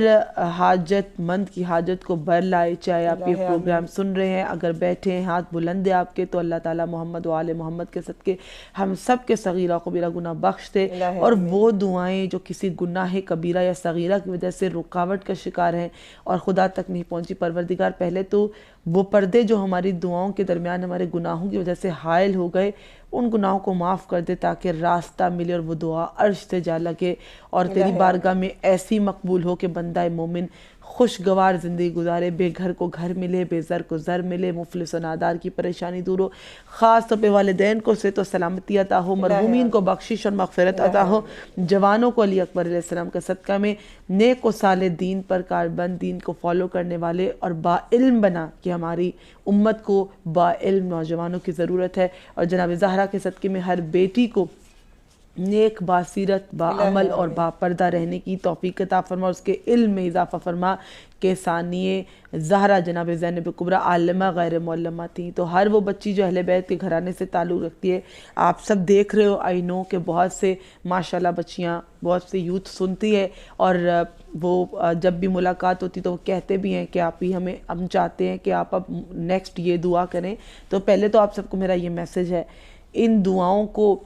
حاجت مند کی حاجت کو بر لائے. چاہے آپ یہ پروگرام سن رہے ہیں، اگر بیٹھے ہیں، ہاتھ بلند ہے آپ کے، تو اللہ تعالیٰ محمد وآل محمد کے صدقے ہم سب کے صغیرہ کبیرہ گناہ بخش دے، اور وہ دعائیں جو کسی گناہ کبیرہ یا صغیرہ کی وجہ سے رکاوٹ کا شکار ہیں اور خدا تک نہیں پہنچی، پروردگار پہلے تو وہ پردے جو ہماری دعاؤں کے درمیان ہمارے گناہوں کی وجہ سے حائل ہو گئے، ان گناہوں کو معاف کر دے تاکہ راستہ ملے اور وہ دعا عرش سے جا لگے، اور تیری بارگاہ میں ایسی مقبول ہو کہ بندہ مومن خوشگوار زندگی گزارے، بے گھر کو گھر ملے، بے زر کو زر ملے، مفلس و نادار کی پریشانی دور ہو، خاص طور پہ والدین کو صحت و سلامتی عطا ہو، مرحومین کو بخشش اور مغفرت عطا ہو، جوانوں کو علی اکبر علیہ السلام کا صدقہ میں نیک و صالح دین پر کاربند، دین کو فالو کرنے والے اور با علم بنا، کہ ہماری امت کو با علم نوجوانوں کی ضرورت ہے، اور جناب زہرا کے صدقے میں ہر بیٹی کو نیک باسیرت با عمل اور با پردہ رہنے کی توفیق عطا فرما، اور اس کے علم میں اضافہ فرما کہ ثانیہ زہرا جناب زینب کبریٰ عالمہ غیر معلمہ تھیں. تو ہر وہ بچی جو اہل بیت کے گھرانے سے تعلق رکھتی ہے، آپ سب دیکھ رہے ہو، آئی نو کہ بہت سے ماشاءاللہ بچیاں، بہت سے یوتھ سنتی ہے، اور وہ جب بھی ملاقات ہوتی تو وہ کہتے بھی ہیں کہ آپ ہی ہم چاہتے ہیں کہ آپ اب نیکسٹ یہ دعا کریں. تو پہلے تو آپ سب کو میرا یہ میسج ہے، ان دعاؤں کو،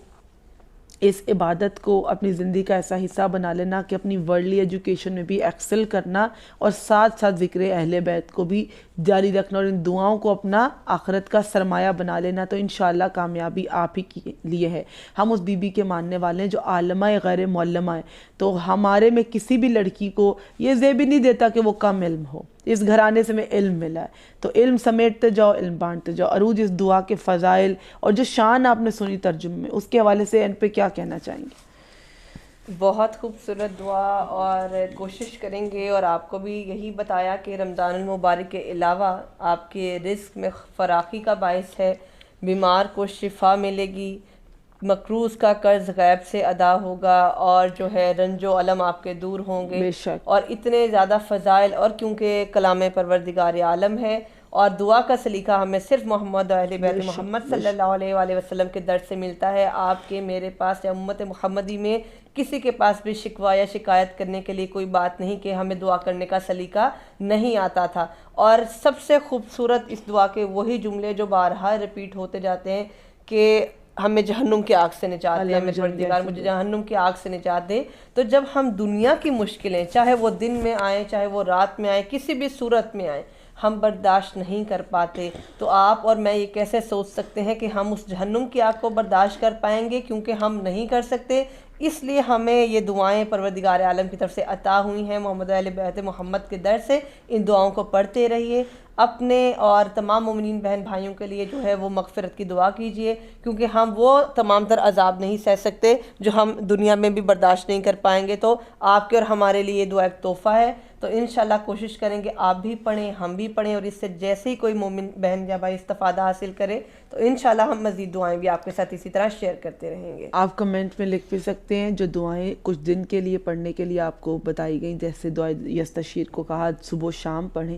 اس عبادت کو اپنی زندگی کا ایسا حصہ بنا لینا کہ اپنی ورلڈلی ایجوکیشن میں بھی ایکسل کرنا، اور ساتھ ساتھ ذکر اہل بیت کو بھی جاری رکھنا، اور ان دعاؤں کو اپنا آخرت کا سرمایہ بنا لینا. تو انشاءاللہ کامیابی آپ ہی کے لیے ہے. ہم اس بی بی کے ماننے والے ہیں جو عالمہ غیر معلمہ ہے، تو ہمارے میں کسی بھی لڑکی کو یہ زیب نہیں دیتا کہ وہ کم علم ہو. اس گھرانے سے میں علم ملا ہے، تو علم سمیٹتے جاؤ، علم بانٹتے جاؤ. عروج اس دعا کے فضائل اور جو شان آپ نے سنی ترجمے میں، اس کے حوالے سے ان پہ کیا کہنا چاہیں گے؟ بہت خوبصورت دعا، اور کوشش کریں گے، اور آپ کو بھی یہی بتایا کہ رمضان المبارک کے علاوہ آپ کے رزق میں فراخی کا باعث ہے، بیمار کو شفا ملے گی، مقروض کا قرض غیب سے ادا ہوگا، اور جو ہے رنج و علم آپ کے دور ہوں گے، بے شک. اور اتنے زیادہ فضائل. اور کیونکہ کلام پروردگار عالم ہے، اور دعا کا سلیقہ ہمیں صرف محمد و اہل بیت محمد صلی اللہ علیہ وآلہ وسلم کے در سے ملتا ہے. آپ کے میرے پاس یا امت محمدی میں کسی کے پاس بھی شکوہ یا شکایت کرنے کے لیے کوئی بات نہیں کہ ہمیں دعا کرنے کا سلیقہ نہیں آتا تھا. اور سب سے خوبصورت اس دعا کے وہی جملے جو بارہا ریپیٹ ہوتے جاتے ہیں کہ ہمیں جہنم کی آگ سے نجات دے، ہمیں پروردگار مجھے جہنم کی آگ سے نجات دے. تو جب ہم دنیا کی مشکلیں، چاہے وہ دن میں آئیں، چاہے وہ رات میں آئیں، کسی بھی صورت میں آئیں، ہم برداشت نہیں کر پاتے، تو آپ اور میں یہ کیسے سوچ سکتے ہیں کہ ہم اس جہنم کی آگ کو برداشت کر پائیں گے؟ کیونکہ ہم نہیں کر سکتے. اس لیے ہمیں یہ دعائیں پروردگار عالم کی طرف سے عطا ہوئی ہیں محمد اہل بیت محمد کے در سے. ان دعاؤں کو پڑھتے رہیے، اپنے اور تمام مومنین بہن بھائیوں کے لیے جو ہے وہ مغفرت کی دعا کیجئے، کیونکہ ہم وہ تمام تر عذاب نہیں سہ سکتے جو ہم دنیا میں بھی برداشت نہیں کر پائیں گے. تو آپ کے اور ہمارے لیے یہ دعا ایک تحفہ ہے. تو انشاءاللہ کوشش کریں گے آپ بھی پڑھیں، ہم بھی پڑھیں، اور اس سے جیسے ہی کوئی مومن بہن یا بھائی استفادہ حاصل کرے تو انشاءاللہ ہم مزید دعائیں بھی آپ کے ساتھ اسی طرح شیئر کرتے رہیں گے. آپ کمنٹ میں لکھ بھی سکتے ہیں جو دعائیں کچھ دن کے لیے پڑھنے کے لیے آپ کو بتائی گئیں، جیسے دعائے یستشیر کو کہا صبح و شام پڑھیں،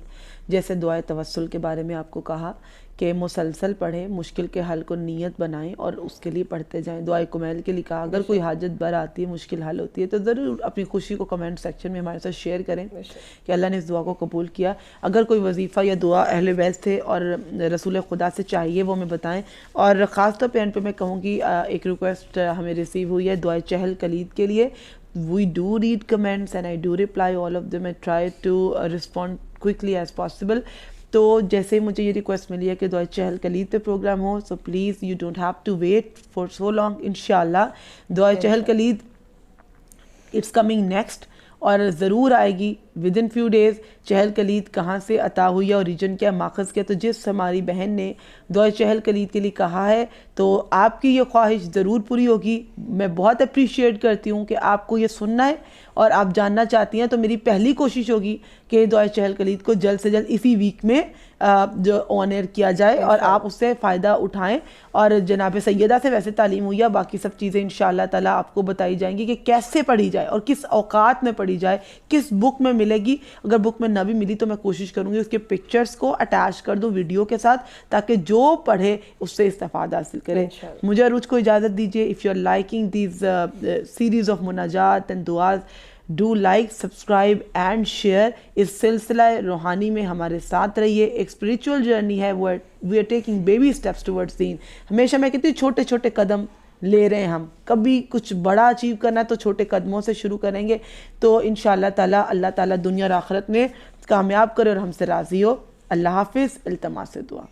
جیسے دعائے توسل کے بارے میں آپ کو کہا کہ مسلسل پڑھیں، مشکل کے حل کو نیت بنائیں اور اس کے لیے پڑھتے جائیں. دعائے کمیل کے لیے کہا اگر کوئی حاجت بر آتی ہے، مشکل حل ہوتی ہے تو ضرور اپنی خوشی کو کمنٹ سیکشن میں ہمارے ساتھ شیئر کریں کہ اللہ نے اس دعا کو قبول کیا. اگر کوئی وظیفہ یا دعا اہل بیت سے اور رسول خدا سے چاہیے وہ ہمیں بتائیں. اور خاص طور پہ ان پہ میں کہوں گی ایک ریکویسٹ ہمیں ریسیو ہوئی ہے دعائے چہل کلید کے لیے. We do read comments and I do reply all of them. I try to respond quickly as possible. تو جیسے مجھے یہ ریکویسٹ ملی ہے کہ دعائے چہل کلید پہ پروگرام ہو، so please you don't have to wait for so long. انشاءاللہ دعائے چہل کلید اٹس کمنگ نیکسٹ، اور ضرور آئے گی ود ان فیو ڈیز چہل کلید کہاں سے عطا ہوئی ہے اور ریجن کیا ماخذ کیا. تو جس ہماری بہن نے دعائے چہل کلید کے لیے کہا ہے تو آپ کی یہ خواہش ضرور پوری ہوگی. میں بہت اپریشیٹ کرتی ہوں کہ آپ کو یہ سننا ہے اور آپ جاننا چاہتی ہیں. تو میری پہلی کوشش ہوگی کہ دعائے چہل کلید کو جلد سے جلد اسی ویک میں جو آن ایئر کیا جائے اور آپ اس سے فائدہ اٹھائیں. اور جناب سیدہ سے ویسے تعلیم ہوئی ہے, باقی سب چیزیں انشاءاللہ تعالیٰ آپ کو بتائی جائیں گی کہ کیسے پڑھی جائے اور کس اوقات میں پڑھی جائے, کس بک میں ملے گی. اگر بک میں نہ بھی ملی تو میں کوشش کروں گی اس کے پکچرز کو اٹیچ کر دوں ویڈیو کے ساتھ تاکہ جو پڑھے اس سے استفادہ حاصل کرے. مجھے عروج کو اجازت دیجیے. If you are liking these series of مناجات اینڈ دعاز, do like, subscribe and share. اس سلسلہ روحانی میں ہمارے ساتھ رہیے. ایک اسپریچول جرنی ہے, we are taking baby steps towards دین. ہمیشہ میں کہتی ہوں چھوٹے چھوٹے قدم لے رہے ہیں ہم, کبھی کچھ بڑا اچیو کرنا ہے تو چھوٹے قدموں سے شروع کریں گے. تو انشاءاللہ تعالیٰ اللہ تعالیٰ دنیا اور آخرت میں کامیاب کرے اور ہم سے راضی ہو. اللہ حافظ. التماس دعا.